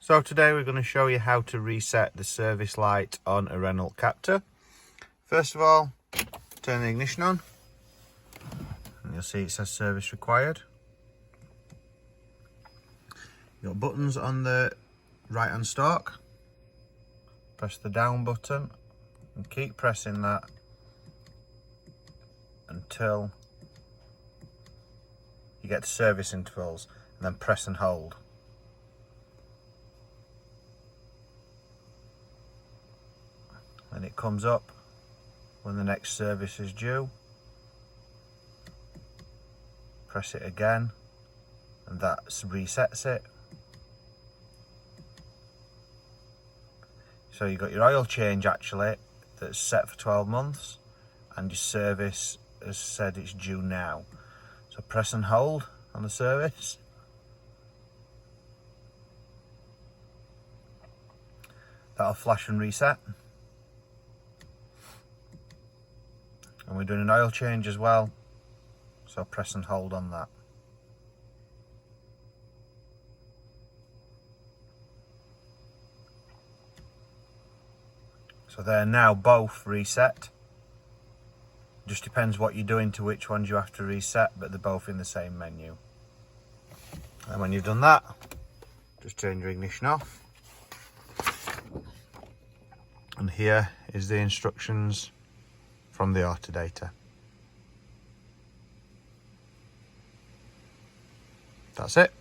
So today we're going to show you how to reset the service light on a Renault Captur. First of all, turn the ignition on and you'll see it says service required. You've got buttons on the right hand stalk. Press the down button and keep pressing that until you get to service intervals, and then press and hold. And it comes up when the next service is due. Press it again and that resets it. So you've got your oil change actually that's set for 12 months and your service has said it's due now. So press and hold on the service. That'll flash and reset. And we're doing an oil change as well, so press and hold on that. So they're now both reset. Just depends what you're doing to which ones you have to reset, but they're both in the same menu. And when you've done that, just turn your ignition off. And here is the instructions from the Autodata. That's it.